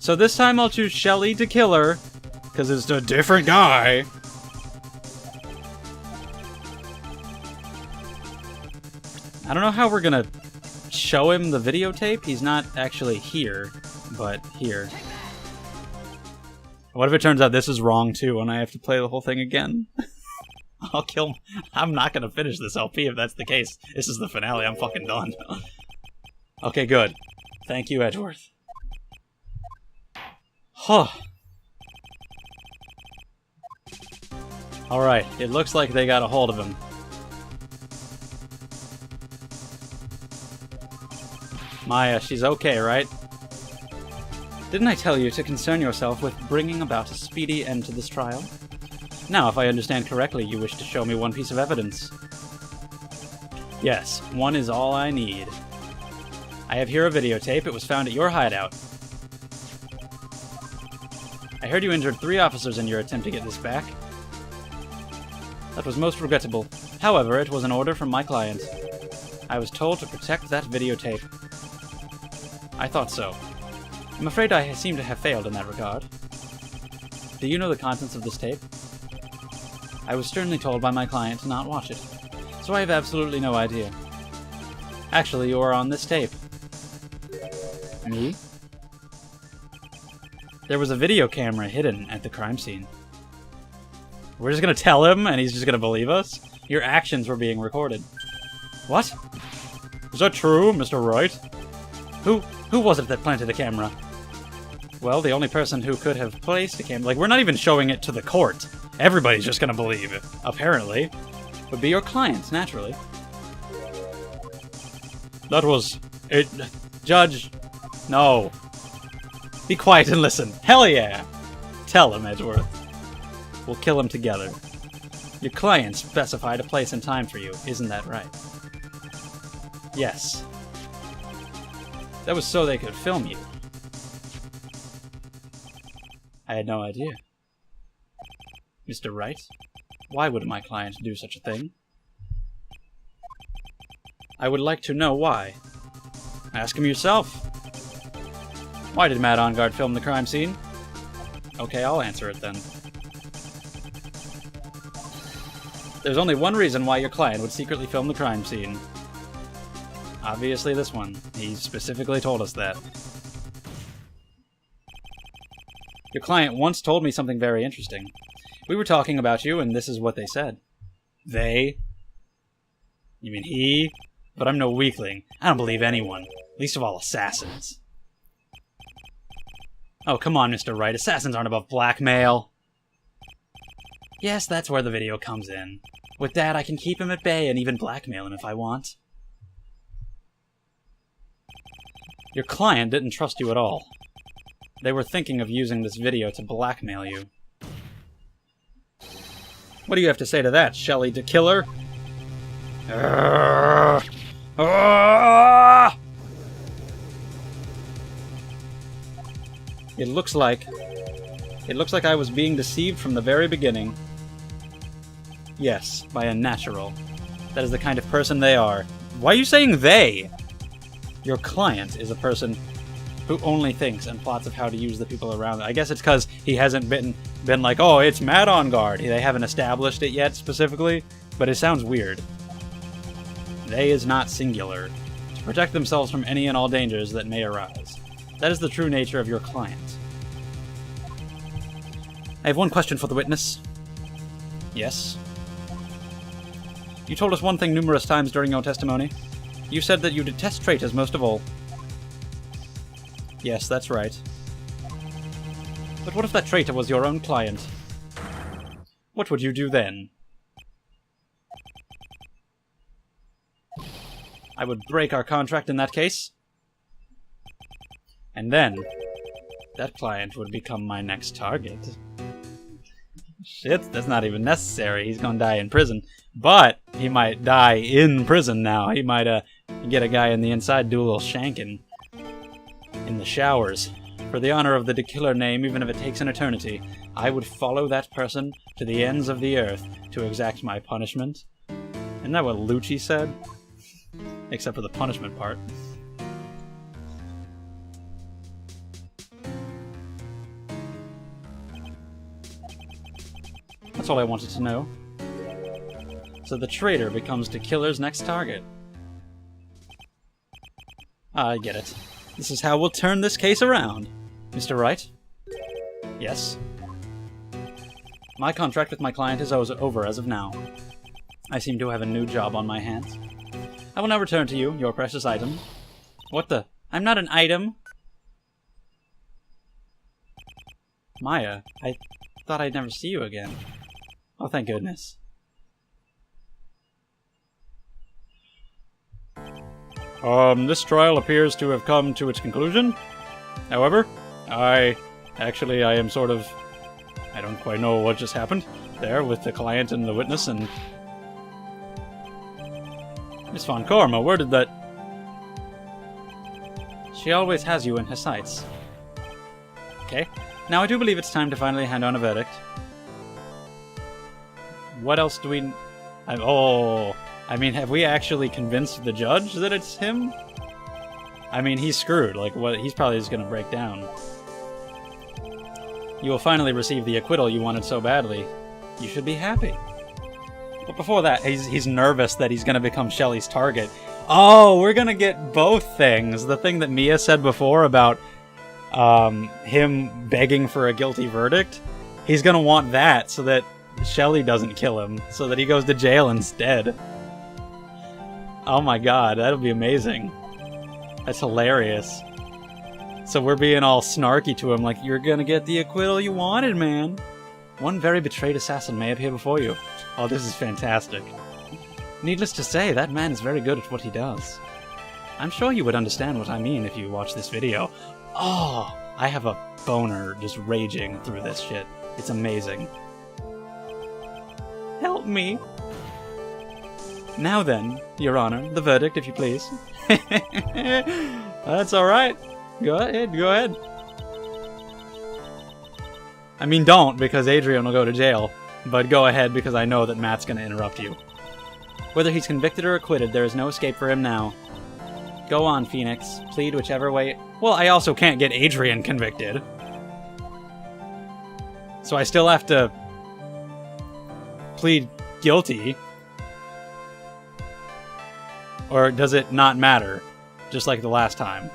So this time I'll choose Shelly to kill her, because it's a different guy. I don't know how we're gonna show him the videotape. He's not actually here, but here. What if it turns out this is wrong too, and I have to play the whole thing again? I'll kill... I'm not gonna finish this LP if that's the case. This is the finale. I'm fucking done. Okay, good. Thank you, Edgeworth. Huh. Alright, it looks like they got a hold of him. Maya, she's okay, right? Didn't I tell you to concern yourself with bringing about a speedy end to this trial? Now, if I understand correctly, you wish to show me one piece of evidence. Yes, one is all I need. I have here a videotape. It was found at your hideout. I heard you injured 3 officers in your attempt to get this back. That was most regrettable. However, it was an order from my client. I was told to protect that videotape. I thought so. I'm afraid I seem to have failed in that regard. Do you know the contents of this tape? I was sternly told by my client to not watch it, so I have absolutely no idea. Actually, you are on this tape. Me? There was a video camera hidden at the crime scene. We're just gonna tell him, and he's just gonna believe us? Your actions were being recorded. What? Is that true, Mr. Wright? Who was it that planted the camera? Well, the only person who could have placed the camera... Like, we're not even showing it to the court. Everybody's just gonna believe it, apparently. Would be your client, naturally. That was... it... Judge... No. Be quiet and listen. Hell yeah! Tell him, Edgeworth. We'll kill him together. Your client specified a place and time for you, isn't that right? Yes. That was so they could film you. I had no idea. Mr. Wright, why would my client do such a thing? I would like to know why. Ask him yourself. Why did Matt Engard film the crime scene? Okay, I'll answer it then. There's only one reason why your client would secretly film the crime scene. Obviously this one. He specifically told us that. Your client once told me something very interesting. We were talking about you, and this is what they said. They? You mean he? But I'm no weakling. I don't believe anyone. Least of all assassins. Oh, come on, Mr. Wright. Assassins aren't above blackmail. Yes, that's where the video comes in. With that, I can keep him at bay and even blackmail him if I want. Your client didn't trust you at all. They were thinking of using this video to blackmail you. What do you have to say to that, Shelly the Killer? It looks like I was being deceived from the very beginning. Yes, by a natural. That is the kind of person they are. Why are you saying they? Your client is a person who only thinks and plots of how to use the people around them. I guess it's because he hasn't been like, oh, it's Matt Engard. They haven't established it yet specifically, but it sounds weird. They is not singular. To protect themselves from any and all dangers that may arise. That is the true nature of your client. I have one question for the witness. Yes? You told us one thing numerous times during your testimony. You said that you detest traitors most of all. Yes, that's right. But what if that traitor was your own client? What would you do then? I would break our contract in that case. And then, that client would become my next target. Shit, that's not even necessary. He's gonna die in prison. But he might die in prison now. He might get a guy in the inside, do a little shanking in the showers. For the honor of the killer name, even if it takes an eternity, I would follow that person to the ends of the earth to exact my punishment. Isn't that what Lucci said? Except for the punishment part. That's all I wanted to know. So the traitor becomes the killer's next target. I get it. This is how we'll turn this case around. Mr. Wright? Yes? My contract with my client is over as of now. I seem to have a new job on my hands. I will now return to you your precious item. What the? I'm not an item! Maya, I thought I'd never see you again. Oh, thank goodness. This trial appears to have come to its conclusion. However, I am sort of... I don't quite know what just happened there with the client and the witness and... Miss Von Korma, where did that... She always has you in her sights. Okay. Now I do believe it's time to finally hand on a verdict. What else do we... I mean, have we actually convinced the judge that it's him? I mean, he's screwed. Like, what? He's probably just gonna break down. You will finally receive the acquittal you wanted so badly. You should be happy. But before that, he's nervous that he's gonna become Shelly's target. Oh, we're gonna get both things. The thing that Mia said before about him begging for a guilty verdict. He's gonna want that so that Shelly doesn't kill him, so that he goes to jail instead. Oh my god, that'll be amazing. That's hilarious. So we're being all snarky to him, like, you're gonna get the acquittal you wanted, man. One very betrayed assassin may appear before you. Oh, this is fantastic. Needless to say, that man is very good at what he does. I'm sure you would understand what I mean if you watch this video. Oh, I have a boner just raging through this shit. It's amazing. Help me. Now then, Your Honor, the verdict, if you please. That's alright. Go ahead. I mean, don't, because Adrian will go to jail. But go ahead, because I know that Matt's gonna interrupt you. Whether he's convicted or acquitted, there is no escape for him now. Go on, Phoenix. Plead whichever way... Well, I also can't get Adrian convicted. So I still have to... plead guilty. Or does it not matter? Just like the last time.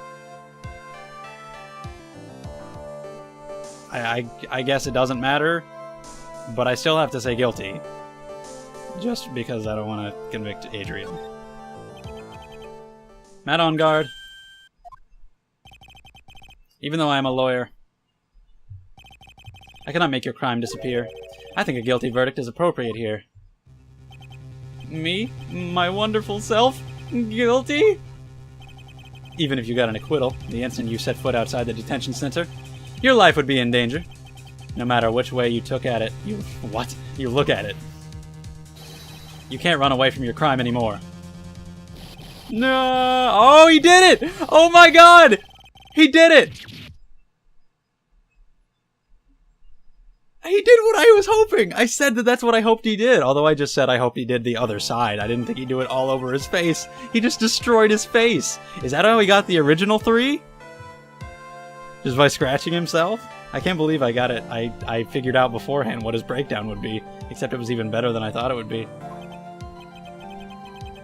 I guess it doesn't matter, but I still have to say guilty. Just because I don't want to convict Adrian. Matt on guard. Even though I am a lawyer, I cannot make your crime disappear. I think a guilty verdict is appropriate here. Me? My wonderful self? Guilty? Even if you got an acquittal, the instant you set foot outside the detention center, your life would be in danger. No matter which way you took at it, you look at it. You can't run away from your crime anymore. No! Oh, he did it! Oh my god! He did it! He did what I was hoping! I said that that's what I hoped he did, although I just said I hoped he did the other side. I didn't think he'd do it all over his face. He just destroyed his face. Is that how he got the original 3? Just by scratching himself? I can't believe I got it. I figured out beforehand what his breakdown would be, except it was even better than I thought it would be.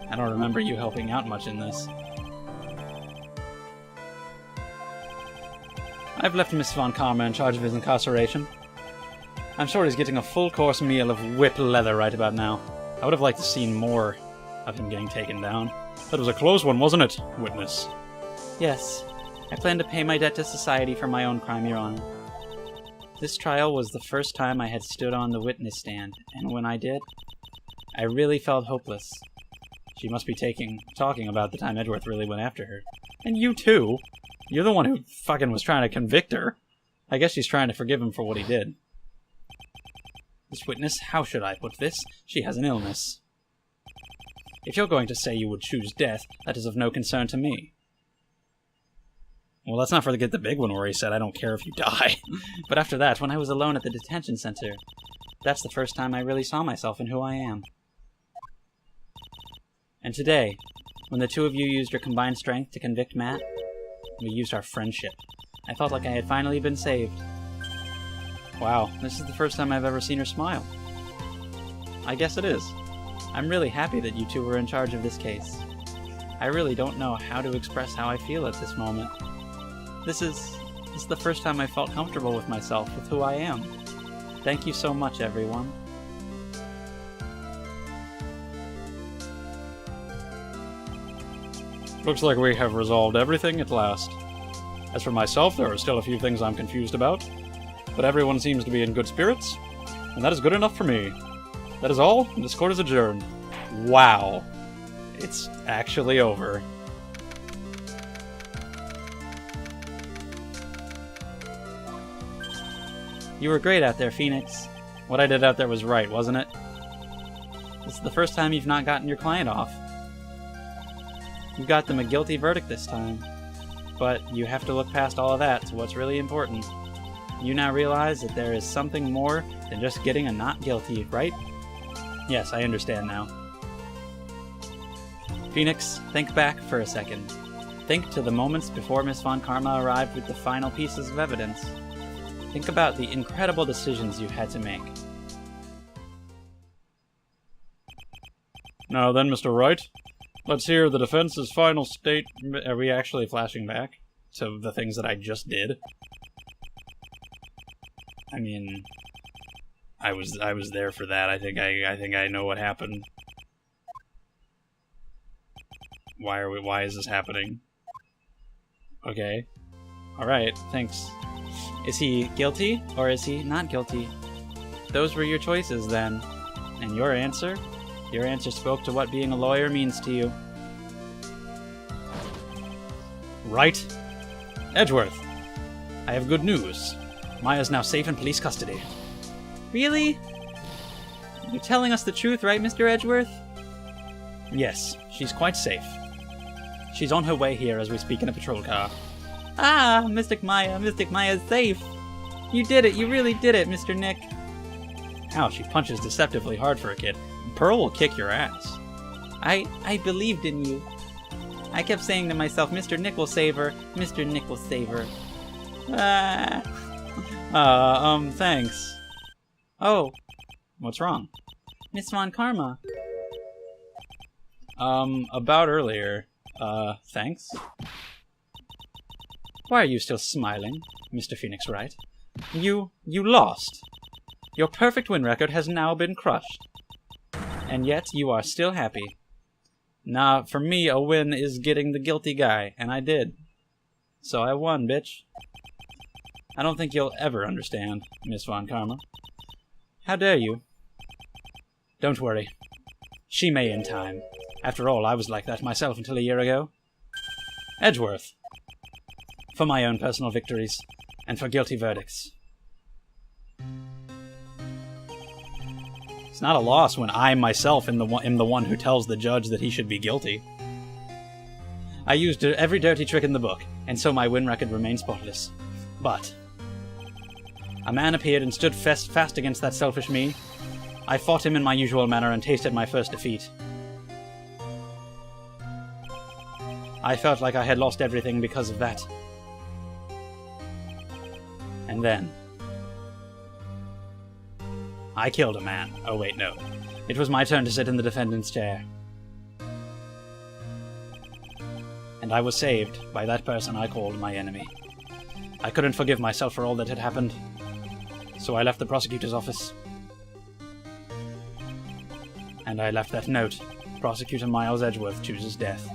I don't remember you helping out much in this. I've left Miss Von Karma in charge of his incarceration. I'm sure he's getting a full-course meal of whip leather right about now. I would have liked to see more of him getting taken down. That was a close one, wasn't it, witness? Yes. I plan to pay my debt to society for my own crime, Your Honor. This trial was the first time I had stood on the witness stand, and when I did, I really felt hopeless. She must be talking about the time Edgeworth really went after her. And you too. You're the one who fucking was trying to convict her. I guess she's trying to forgive him for what he did. This witness, how should I put this? She has an illness. If you're going to say you would choose death, that is of no concern to me. Well, let's not forget the big one where he said, I don't care if you die. But after that, when I was alone at the detention center, that's the first time I really saw myself in who I am. And today, when the two of you used your combined strength to convict Matt, we used our friendship. I felt like I had finally been saved. Wow, this is the first time I've ever seen her smile. I guess it is. I'm really happy that you two were in charge of this case. I really don't know how to express how I feel at this moment. This is the first time I felt comfortable with myself, with who I am. Thank you so much, everyone. Looks like we have resolved everything at last. As for myself, there are still a few things I'm confused about, but everyone seems to be in good spirits, and that is good enough for me. That is all, and this court is adjourned. Wow. It's actually over. You were great out there, Phoenix. What I did out there was right, wasn't it? This is the first time you've not gotten your client off. You got them a guilty verdict this time. But you have to look past all of that to what's really important. You now realize that there is something more than just getting a not guilty, right? Yes, I understand now. Phoenix, think back for a second. Think to the moments before Miss Von Karma arrived with the final pieces of evidence. Think about the incredible decisions you had to make. Now then, Mr. Wright, let's hear the defense's final state... Are we actually flashing back to the things that I just did? I mean, I was there for that. I think I know what happened. Why is this happening? Okay. Alright, thanks. Is he guilty, or is he not guilty? Those were your choices, then. And your answer? Your answer spoke to what being a lawyer means to you. Wright? Edgeworth! I have good news. Maya's now safe in police custody. Really? You're telling us the truth, right, Mr. Edgeworth? Yes, she's quite safe. She's on her way here as we speak in a patrol car. Ah, Mystic Maya's safe. You did it, you really did it, Mr. Nick. Ow, she punches deceptively hard for a kid. Pearl will kick your ass. I believed in you. I kept saying to myself, Mr. Nick will save her, Mr. Nick will save her. Thanks. Oh. What's wrong? Miss Von Karma. About earlier. Thanks? Why are you still smiling, Mr. Phoenix Wright? You lost. Your perfect win record has now been crushed. And yet you are still happy. Nah, for me, a win is getting the guilty guy, and I did. So I won, bitch. I don't think you'll ever understand, Miss Von Karma. How dare you? Don't worry. She may in time. After all, I was like that myself until a year ago. Edgeworth. For my own personal victories, and for guilty verdicts. It's not a loss when I myself am the one who tells the judge that he should be guilty. I used every dirty trick in the book, and so my win record remains spotless. But a man appeared and stood fast against that selfish me. I fought him in my usual manner and tasted my first defeat. I felt like I had lost everything because of that. And then I killed a man. Oh wait, no. It was my turn to sit in the defendant's chair. And I was saved by that person I called my enemy. I couldn't forgive myself for all that had happened, so I left the prosecutor's office. And I left that note. Prosecutor Miles Edgeworth chooses death.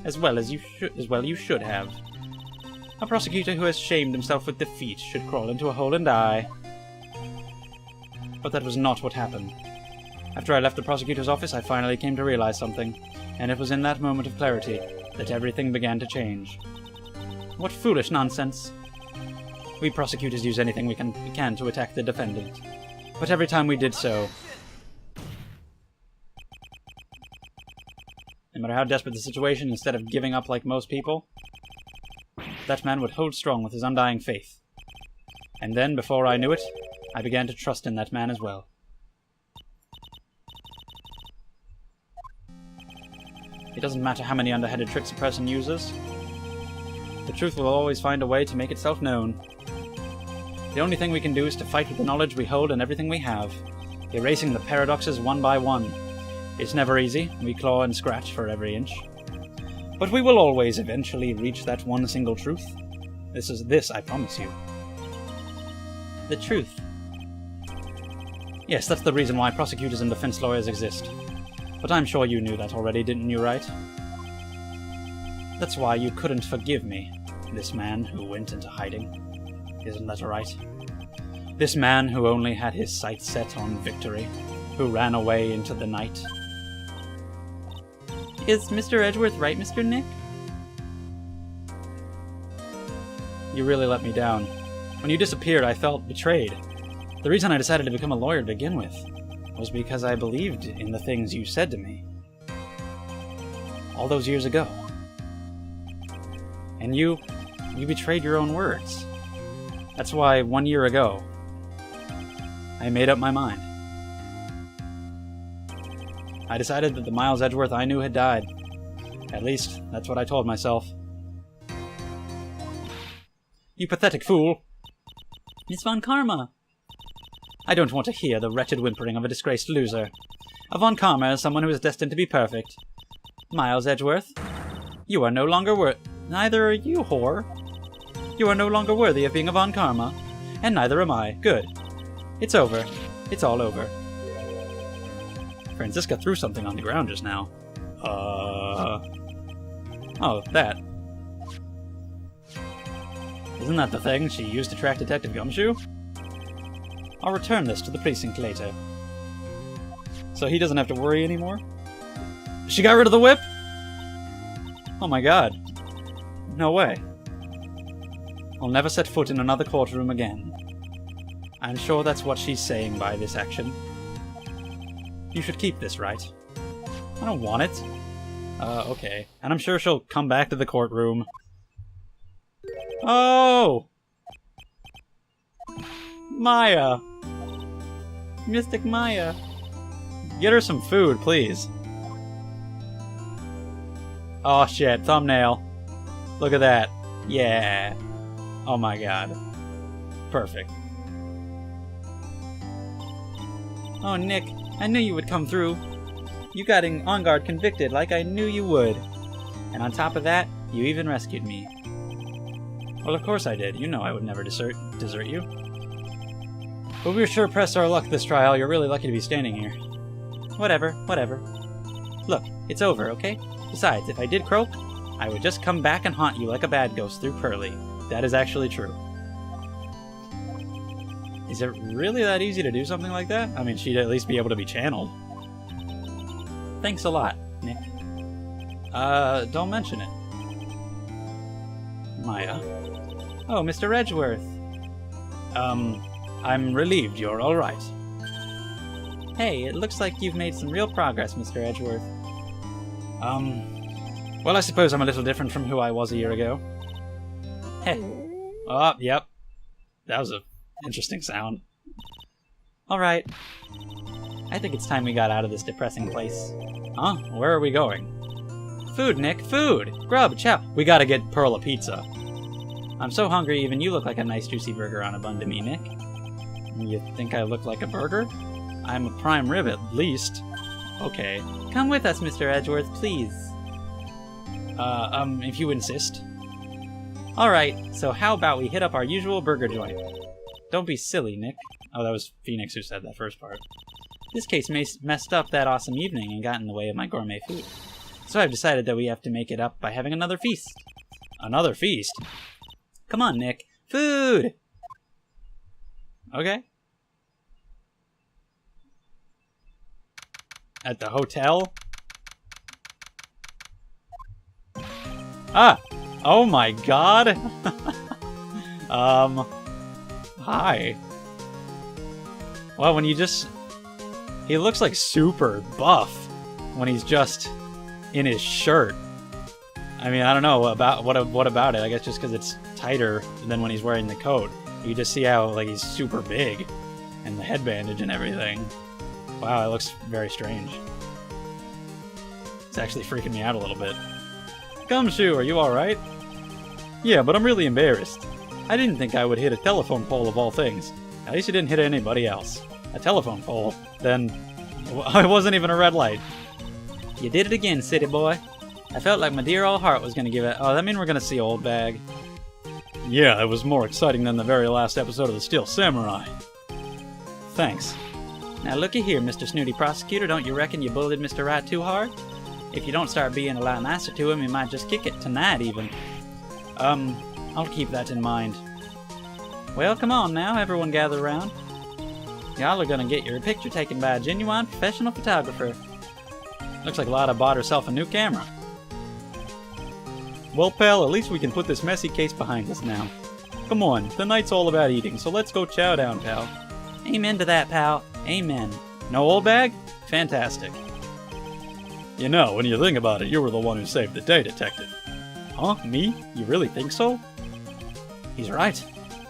As well you should have. A prosecutor who has shamed himself with defeat should crawl into a hole and die. But that was not what happened. After I left the prosecutor's office, I finally came to realize something, and it was in that moment of clarity that everything began to change. What foolish nonsense! We prosecutors use anything we can to attack the defendant. But every time we did so, no matter how desperate the situation, instead of giving up like most people, that man would hold strong with his undying faith. And then, before I knew it, I began to trust in that man as well. It doesn't matter how many underhanded tricks a person uses. The truth will always find a way to make itself known. The only thing we can do is to fight with the knowledge we hold and everything we have. erasing the paradoxes one by one. It's never easy. We claw and scratch for every inch. But we will always eventually reach that one single truth. This, I promise you. The truth. Yes, that's the reason why prosecutors and defense lawyers exist. But I'm sure you knew that already, didn't you, Wright? That's why you couldn't forgive me, this man who went into hiding. Isn't that right? This man who only had his sights set on victory, who ran away into the night. Is Mr. Edgeworth right, Mr. Nick? You really let me down. When you disappeared, I felt betrayed. The reason I decided to become a lawyer to begin with was because I believed in the things you said to me. All those years ago. And you betrayed your own words. That's why 1 year ago, I made up my mind. I decided that the Miles Edgeworth I knew had died. At least, that's what I told myself. You pathetic fool! Miss Von Karma! I don't want to hear the wretched whimpering of a disgraced loser. A Von Karma is someone who is destined to be perfect. Miles Edgeworth, you are no longer neither are you, whore. You are no longer worthy of being a Von Karma, and neither am I. Good. It's over. It's all over. Franziska threw something on the ground just now. Oh, that. Isn't that the thing she used to track Detective Gumshoe? I'll return this to the precinct later. So he doesn't have to worry anymore? She got rid of the whip? Oh my god. No way. I'll never set foot in another courtroom again. I'm sure that's what she's saying by this action. You should keep this, Wright. I don't want it. Okay. And I'm sure she'll come back to the courtroom. Oh! Maya! Mystic Maya. Get her some food, please. Oh shit, thumbnail. Look at that. Yeah. Oh my god. Perfect. Oh, Nick, I knew you would come through. You got on guard convicted like I knew you would. And on top of that, you even rescued me. Well, of course I did. You know I would never desert you. But we sure pressed our luck this trial. You're really lucky to be standing here. Whatever. Look, it's over, okay? Besides, if I did croak, I would just come back and haunt you like a bad ghost through Pearly. That is actually true. Is it really that easy to do something like that? I mean, she'd at least be able to be channeled. Thanks a lot, Nick. Don't mention it. Maya. Oh, Mr. Edgeworth. I'm relieved you're alright. Hey, it looks like you've made some real progress, Mr. Edgeworth. Well, I suppose I'm a little different from who I was a year ago. Heh. Oh, yep. That was a interesting sound. Alright. I think it's time we got out of this depressing place. Huh? Where are we going? Food, Nick, food! Grub, chow! We gotta get Pearl a pizza. I'm so hungry even you look like a nice juicy burger on a bun to me, Nick. You think I look like a burger? I'm a prime rib at least. Okay. Come with us, Mr. Edgeworth, please. If you insist. Alright, so how about we hit up our usual burger joint? Don't be silly, Nick. Oh, that was Phoenix who said that first part. This case messed up that awesome evening and got in the way of my gourmet food. So I've decided that we have to make it up by having another feast. Another feast? Come on, Nick. Food! Okay. At the hotel? Ah! Oh my god! Hi. Well, when you just... He looks like super buff when he's just in his shirt. I mean, I don't know about what about it. I guess just because it's tighter than when he's wearing the coat. You just see how like he's super big, and the head bandage and everything. Wow, it looks very strange. It's actually freaking me out a little bit. Gumshoe, are you all right? Yeah, but I'm really embarrassed. I didn't think I would hit a telephone pole of all things. At least you didn't hit anybody else. a telephone pole, then it wasn't even a red light. You did it again, city boy. I felt like my dear old heart was gonna give it. Oh, that means we're gonna see Old Bag. Yeah, it was more exciting than the very last episode of The Steel Samurai. Thanks. Now looky here, Mr. Snooty Prosecutor, don't you reckon you bullied Mr. Wright too hard? If you don't start being a lot nicer to him, he might just kick it tonight even. I'll keep that in mind. Well, come on now, everyone gather around. Y'all are gonna get your picture taken by a genuine professional photographer. Looks like Lada bought herself a new camera. Well, pal, at least we can put this messy case behind us now. Come on, the night's all about eating, so let's go chow down, pal. Amen to that, pal. Amen. No Old Bag? Fantastic. You know, when you think about it, you were the one who saved the day, Detective. Huh? Me? You really think so? He's right.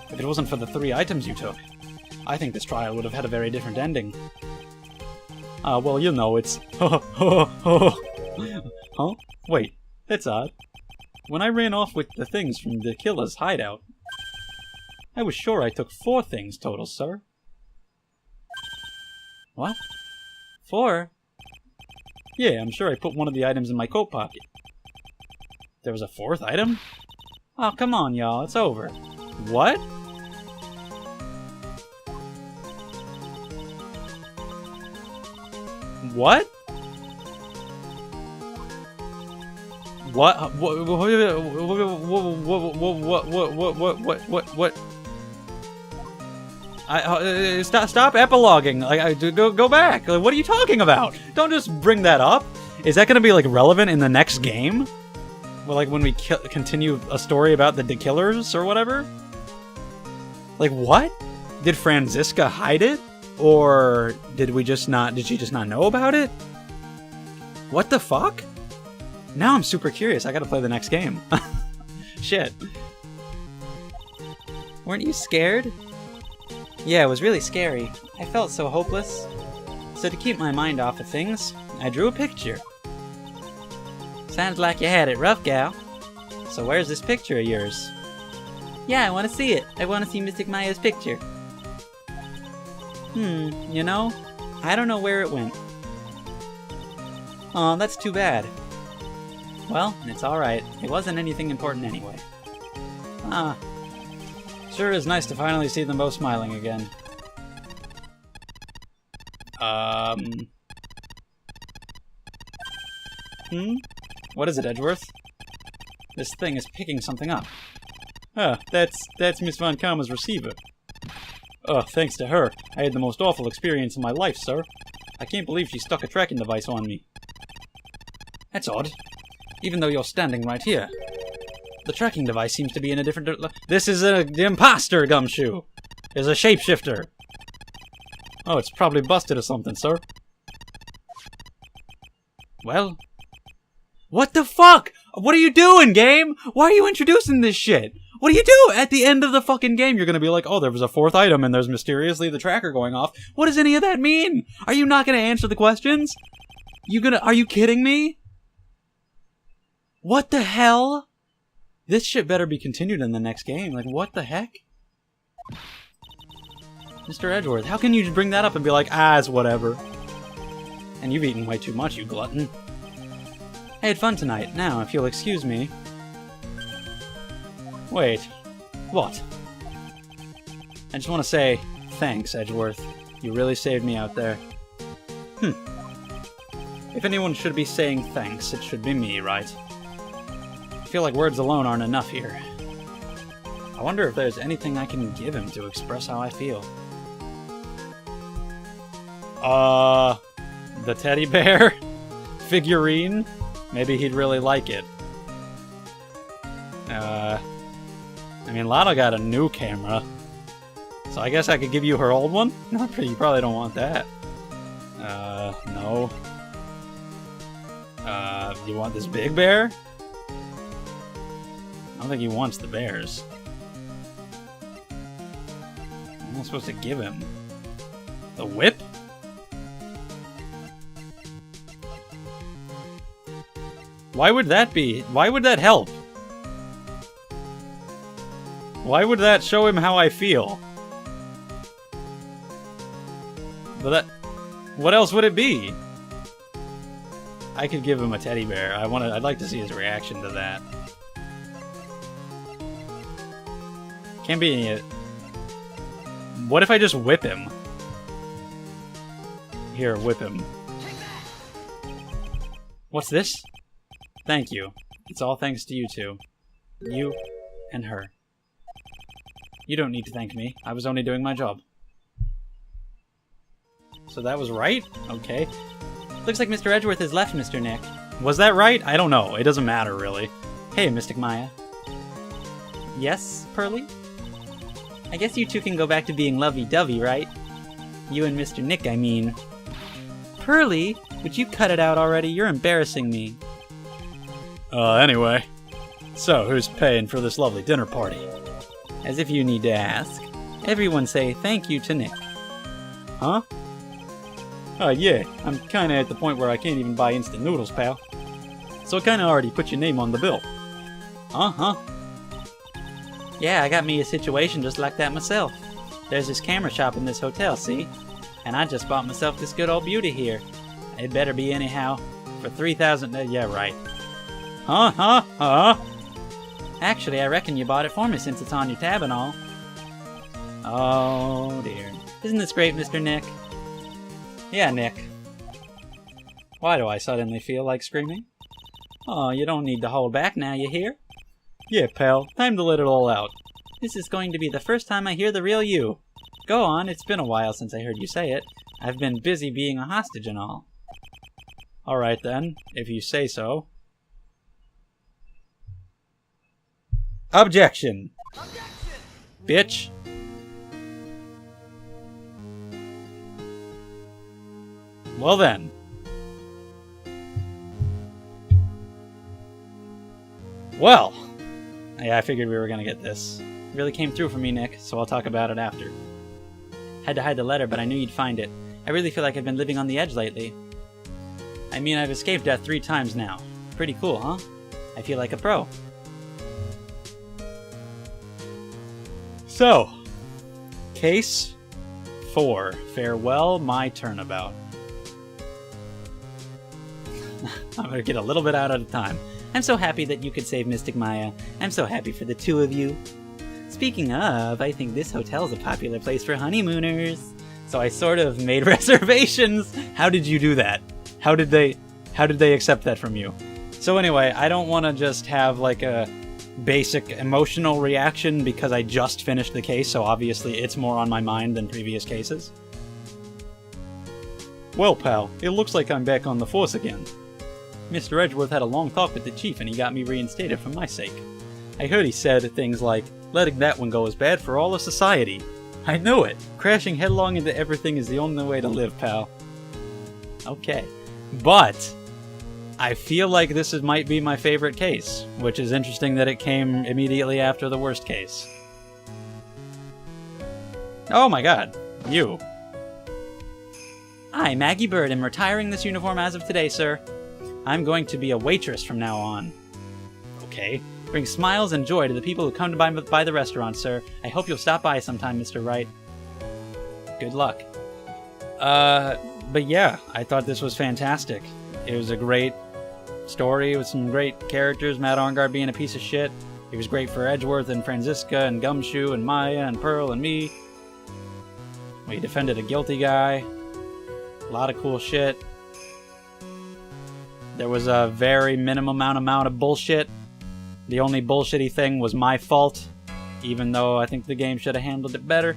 If it wasn't for the 3 items you took, I think this trial would have had a very different ending. Well, you know, it's... Huh? Wait, that's odd. When I ran off with the things from the killer's hideout, I was sure I took 4 things total, sir. What? 4? Yeah, I'm sure I put one of the items in my coat pocket. There was a 4th item? Oh, come on, y'all. It's over. What? What? What? What? Stop epiloguing. Like, go back. Like, what are you talking about? Don't just bring that up. Is that going to be like relevant in the next game? Well, like when we continue a story about the killers or whatever? Like, what? Did Franziska hide it? Or did she just not know about it? What the fuck? Now I'm super curious. I gotta play the next game. Shit. Weren't you scared? Yeah, it was really scary. I felt so hopeless. So to keep my mind off of things, I drew a picture. Sounds like you had it rough, gal. So where's this picture of yours? Yeah, I want to see it. I want to see Mystic Maya's picture. You know, I don't know where it went. Aw, that's too bad. Well, it's alright. It wasn't anything important anyway. Sure is nice to finally see them both smiling again. What is it, Edgeworth? This thing is picking something up. That's Miss Von Karma's receiver. Thanks to her, I had the most awful experience of my life, sir. I can't believe she stuck a tracking device on me. That's odd. Even though you're standing right here. The tracking device seems to be in a different... This is the imposter, Gumshoe! There's a shapeshifter! Oh, it's probably busted or something, sir. Well... What the fuck? What are you doing, game? Why are you introducing this shit? What do you do? At the end of the fucking game, you're gonna be like, oh, there was a 4th item and there's mysteriously the tracker going off. What does any of that mean? Are you not gonna answer the questions? Are you kidding me? What the hell? This shit better be continued in the next game. Like, what the heck? Mr. Edgeworth, how can you just bring that up and be like, it's whatever? And you've eaten way too much, you glutton. I had fun tonight. Now, if you'll excuse me... Wait. What? I just want to say, thanks, Edgeworth. You really saved me out there. If anyone should be saying thanks, it should be me, right? I feel like words alone aren't enough here. I wonder if there's anything I can give him to express how I feel. The teddy bear? Figurine? Maybe he'd really like it. I mean, Lana got a new camera. So I guess I could give you her old one? No, you probably don't want that. No. You want this big bear? I don't think he wants the bears. What am I supposed to give him? The whip? Why would that be? Why would that help? Why would that show him how I feel? But that... What else would it be? I could give him a teddy bear. I'd like to see his reaction to that. Can't be any... What if I just whip him? Here, whip him. What's this? Thank you. It's all thanks to you two. You and her. You don't need to thank me. I was only doing my job. So that was right? Okay. Looks like Mr. Edgeworth has left, Mr. Nick. Was that right? I don't know. It doesn't matter, really. Hey, Mystic Maya. Yes, Pearly? I guess you two can go back to being lovey-dovey, right? You and Mr. Nick, I mean. Pearly, would you cut it out already? You're embarrassing me. Anyway. So, who's paying for this lovely dinner party? As if you need to ask. Everyone say thank you to Nick. Huh? Yeah, I'm kinda at the point where I can't even buy instant noodles, pal. So I kinda already put your name on the bill. Uh-huh. Yeah, I got me a situation just like that myself. There's this camera shop in this hotel, see? And I just bought myself this good old beauty here. It better be anyhow. For 3,000... yeah, right. Huh? Actually, I reckon you bought it for me since it's on your tab and all. Oh, dear. Isn't this great, Mr. Nick? Yeah, Nick. Why do I suddenly feel like screaming? Oh, you don't need to hold back now, you hear? Yeah, pal. Time to let it all out. This is going to be the first time I hear the real you. Go on, it's been a while since I heard you say it. I've been busy being a hostage and all. Alright then, if you say so. Objection! Bitch! Well then. Well! Yeah, I figured we were gonna get this. It really came through for me, Nick, so I'll talk about it after. Had to hide the letter, but I knew you'd find it. I really feel like I've been living on the edge lately. I mean, I've escaped death 3 times now. Pretty cool, huh? I feel like a pro. So, case 4. Farewell, my turnabout. I'm gonna get a little bit out at a time. I'm so happy that you could save Mystic Maya. I'm so happy for the 2 of you. Speaking of, I think this hotel's a popular place for honeymooners. So I sort of made reservations. How did you do that? How did they accept that from you? So anyway, I don't want to just have like a basic emotional reaction because I just finished the case, so obviously it's more on my mind than previous cases. Well, pal, it looks like I'm back on the force again. Mr. Edgeworth had a long talk with the chief and he got me reinstated for my sake. I heard he said things like, letting that one go is bad for all of society. I knew it! Crashing headlong into everything is the only way to live, pal. Okay. But I feel like this might be my favorite case, which is interesting that it came immediately after the worst case. Oh my god. You. I, Maggie Bird, am retiring this uniform as of today, sir. I'm going to be a waitress from now on. Okay. Bring smiles and joy to the people who come to buy the restaurant, sir. I hope you'll stop by sometime, Mr. Wright. Good luck. But yeah, I thought this was fantastic. It was a great story with some great characters, Matt Arngard being a piece of shit. It was great for Edgeworth and Franziska and Gumshoe and Maya and Pearl and me. We defended a guilty guy. A lot of cool shit. There was a very minimum amount of bullshit. The only bullshitty thing was my fault, even though I think the game should have handled it better.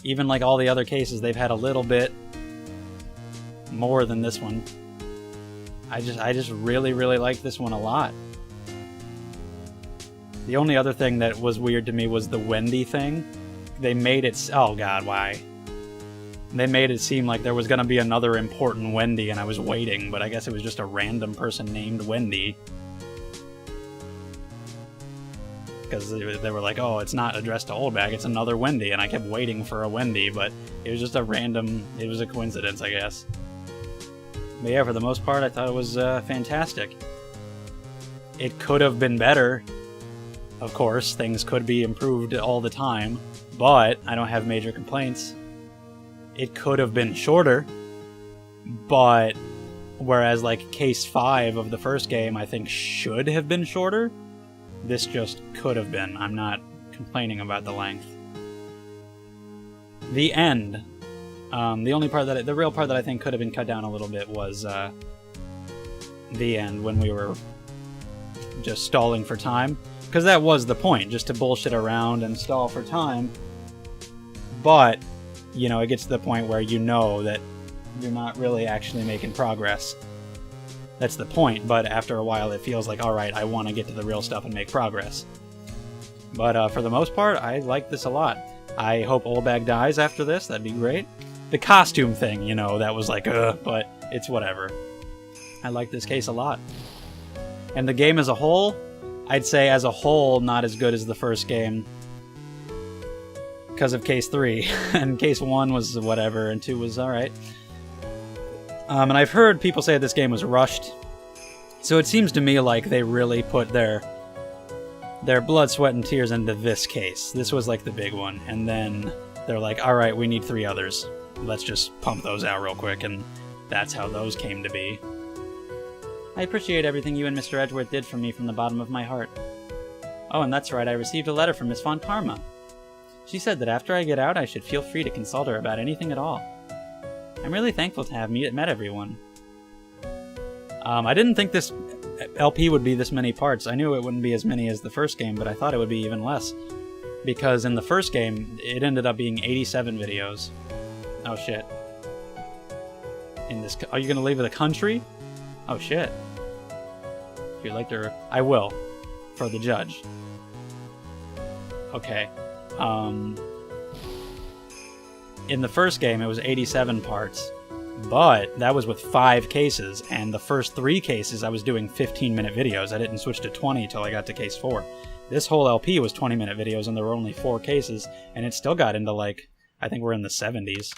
Even like all the other cases, they've had a little bit more than this one. I just really, really like this one a lot. The only other thing that was weird to me was the Wendy thing. They made it... Oh god, why? They made it seem like there was going to be another important Wendy, and I was waiting, but I guess it was just a random person named Wendy. Because they were like, oh, it's not addressed to Oldbag, it's another Wendy, and I kept waiting for a Wendy, but it was just a random... It was a coincidence, I guess. But yeah, for the most part, I thought it was fantastic. It could have been better. Of course, things could be improved all the time, but I don't have major complaints. it could have been shorter, but whereas like case 5 of the first game I think should have been shorter, this just could have been. I'm not complaining about the length. The end. The real part that I think could have been cut down a little bit was the end, when we were just stalling for time. Because that was the point, just to bullshit around and stall for time. But, you know, it gets to the point where you know that you're not really actually making progress. That's the point, but after a while it feels like, alright, I want to get to the real stuff and make progress. But for the most part, I like this a lot. I hope Olbag dies after this, that'd be great. The costume thing, you know, that was like, but it's whatever. I like this case a lot. And the game as a whole, I'd say as a whole, not as good as the first game. Because of case 3. And case 1 was whatever, and 2 was alright. And I've heard people say this game was rushed. So it seems to me like they really put their blood, sweat, and tears into this case. This was like the big one. And then they're like, alright, we need 3 others. Let's just pump those out real quick, and that's how those came to be. I appreciate everything you and Mr. Edgeworth did for me from the bottom of my heart. Oh, and that's right, I received a letter from Miss Von Karma. She said that after I get out, I should feel free to consult her about anything at all. I'm really thankful to have met everyone. I didn't think this LP would be this many parts. I knew it wouldn't be as many as the first game, but I thought it would be even less. Because in the first game, it ended up being 87 videos. Oh shit. Are you gonna leave the country? Oh shit. If you'd like to... I will. For the judge. Okay. In the first game, it was 87 parts. But that was with 5 cases, and the first 3 cases I was doing 15-minute videos. I didn't switch to 20 until I got to case 4. This whole LP was 20-minute videos, and there were only 4 cases, and it still got into, like, I think we're in the 70s.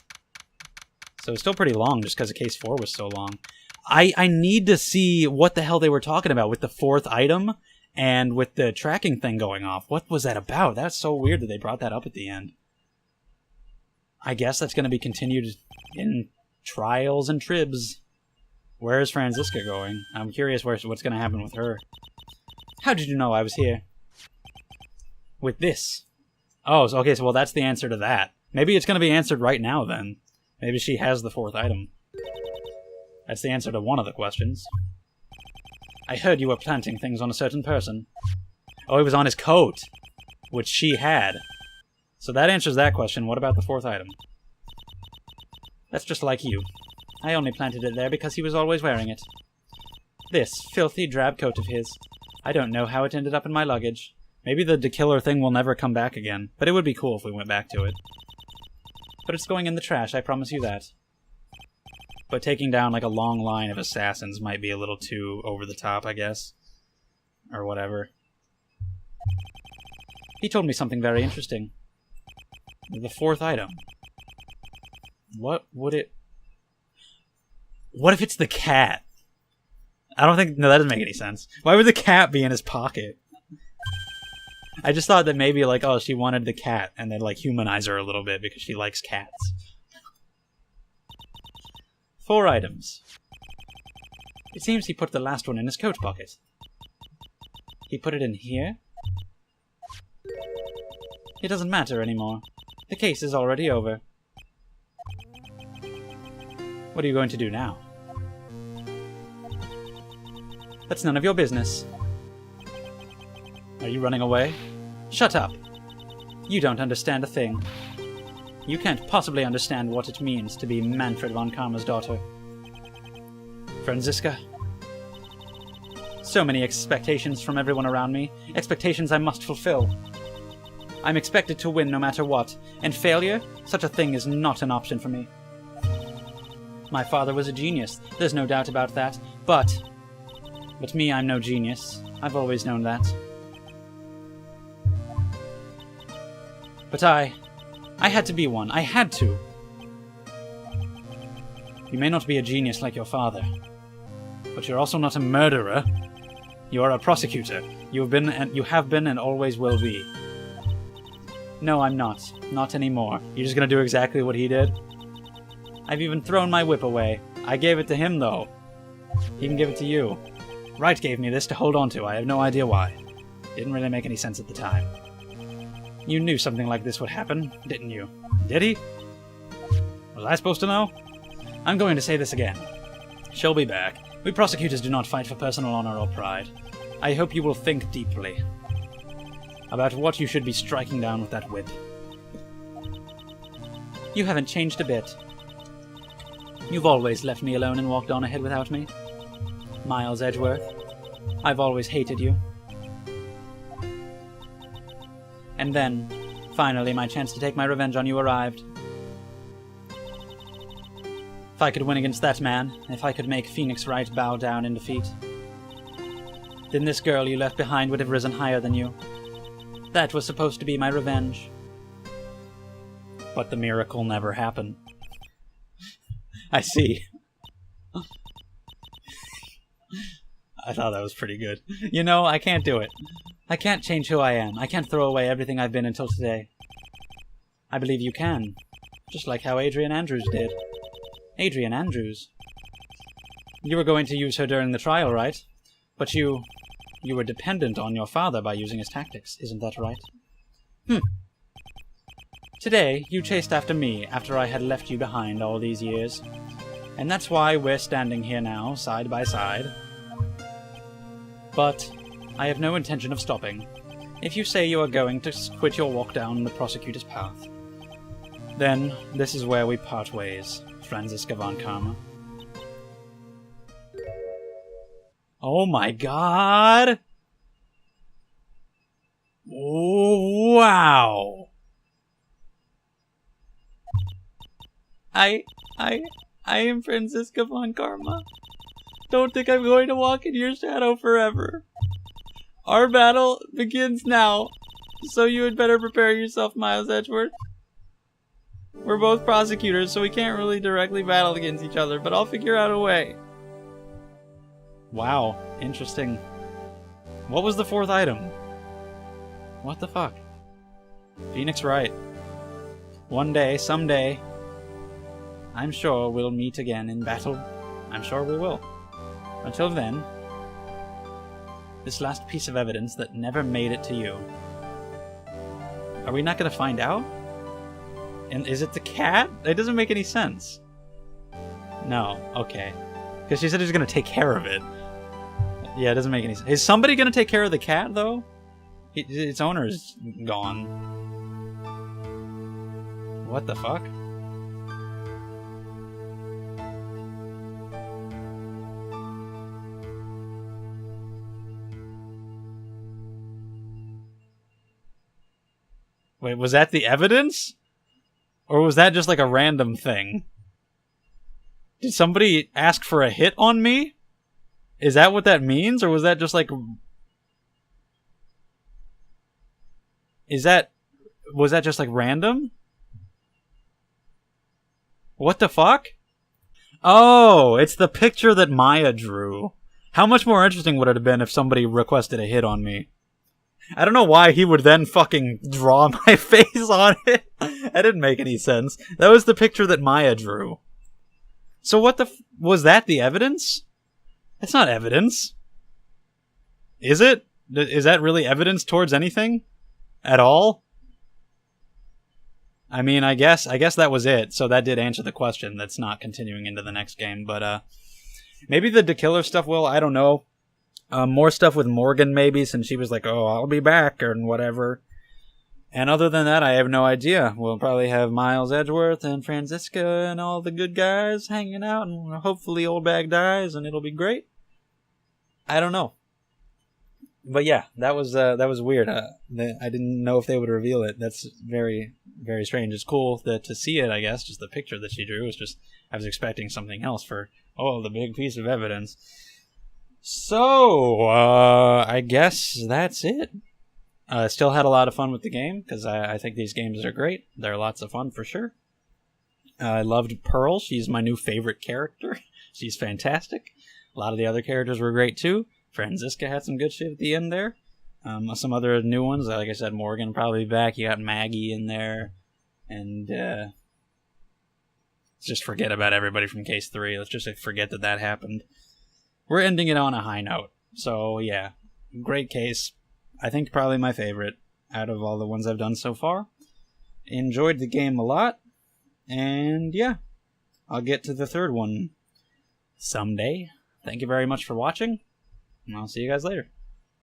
So it's still pretty long, just because case 4 was so long. I need to see what the hell they were talking about with the 4th item, and with the tracking thing going off. What was that about? That's so weird that they brought that up at the end. I guess that's going to be continued in Trials and Tribs. Where is Franziska going? I'm curious what's going to happen with her. How did you know I was here? With this. Oh, okay, so well, that's the answer to that. Maybe it's going to be answered right now, then. Maybe she has the 4th item. That's the answer to one of the questions. I heard you were planting things on a certain person. Oh, it was on his coat, which she had. So that answers that question. What about the 4th item? That's just like you. I only planted it there because he was always wearing it. This filthy drab coat of his. I don't know how it ended up in my luggage. Maybe the killer thing will never come back again, but it would be cool if we went back to it. But it's going in the trash, I promise you that. But taking down like a long line of assassins might be a little too over the top, I guess. Or whatever. He told me something very interesting. The 4th item. What would it... What if it's the cat? I don't think... No, that doesn't make any sense. Why would the cat be in his pocket? I just thought that maybe, like, oh, she wanted the cat, and they'd, like, humanize her a little bit because she likes cats. 4 items. It seems he put the last one in his coat pocket. He put it in here? It doesn't matter anymore. The case is already over. What are you going to do now? That's none of your business. Are you running away? Shut up. You don't understand a thing. You can't possibly understand what it means to be Manfred von Karma's daughter. Franziska. So many expectations from everyone around me. Expectations I must fulfill. I'm expected to win no matter what, and failure? Such a thing is not an option for me. My father was a genius, there's no doubt about that, but me, I'm no genius. I've always known that. But I had to be one. I had to. You may not be a genius like your father, but you're also not a murderer. You are a prosecutor. You have been and always will be. No, I'm not. Not anymore. You're just gonna do exactly what he did? I've even thrown my whip away. I gave it to him, though. He can give it to you. Wright gave me this to hold on to. I have no idea why. Didn't really make any sense at the time. You knew something like this would happen, didn't you? Did he? Was I supposed to know? I'm going to say this again. She'll be back. We prosecutors do not fight for personal honor or pride. I hope you will think deeply about what you should be striking down with that whip. You haven't changed a bit. You've always left me alone and walked on ahead without me. Miles Edgeworth, I've always hated you. And then, finally, my chance to take my revenge on you arrived. If I could win against that man, if I could make Phoenix Wright bow down in defeat, then this girl you left behind would have risen higher than you. That was supposed to be my revenge. But the miracle never happened. I see. I thought that was pretty good. You know, I can't do it. I can't change who I am. I can't throw away everything I've been until today. I believe you can. Just like how Adrian Andrews did. Adrian Andrews? You were going to use her during the trial, right? But you were dependent on your father by using his tactics, isn't that right? Today, you chased after me after I had left you behind all these years. And that's why we're standing here now, side by side. But I have no intention of stopping. If you say you are going to quit your walk down the prosecutor's path, then this is where we part ways, Franziska von Karma. Oh my god! Wow! I am Franziska von Karma. Don't think I'm going to walk in your shadow forever. Our battle begins now, so you had better prepare yourself, Miles Edgeworth. We're both prosecutors, so we can't really directly battle against each other, but I'll figure out a way. Wow, interesting. What was the fourth item? What the fuck? Phoenix Wright. One day, someday, I'm sure we'll meet again in battle. I'm sure we will. Until then, this last piece of evidence that never made it to you. Are we not going to find out? And is it the cat? It doesn't make any sense. No, okay. Because she said she was going to take care of it. Yeah, it doesn't make any sense. Is somebody going to take care of the cat, though? Its owner's gone. What the fuck? Wait, was that the evidence? Or was that just like a random thing? Did somebody ask for a hit on me? Is that what that means? Or was that just like... Was that just like random? What the fuck? Oh, it's the picture that Maya drew. How much more interesting would it have been if somebody requested a hit on me? I don't know why he would then fucking draw my face on it. That didn't make any sense. That was the picture that Maya drew. So what the was that the evidence? That's not evidence. Is it? Is that really evidence towards anything? At all? I mean, I guess that was it. So that did answer the question. That's not continuing into the next game. But maybe the The Killer stuff will. I don't know. More stuff with Morgan, maybe, since she was like, oh, I'll be back, or whatever. And other than that, I have no idea. We'll probably have Miles Edgeworth and Franziska and all the good guys hanging out, and hopefully Old Bag dies, and it'll be great. I don't know. But yeah, that was weird. I didn't know if they would reveal it. That's very, very strange. It's cool to see it, I guess. Just the picture that she drew was just... I was expecting something else for, the big piece of evidence. So, I guess that's it. Still had a lot of fun with the game, because I think these games are great. They're lots of fun, for sure. I loved Pearl. She's my new favorite character. She's fantastic. A lot of the other characters were great, too. Franziska had some good shit at the end there. Some other new ones, like I said, Morgan probably back. You got Maggie in there. And, Let's just forget about everybody from case 3. Let's just forget that happened. We're ending it on a high note. So, yeah. Great case. I think probably my favorite out of all the ones I've done so far. Enjoyed the game a lot. And, yeah. I'll get to the third one someday. Thank you very much for watching. And I'll see you guys later.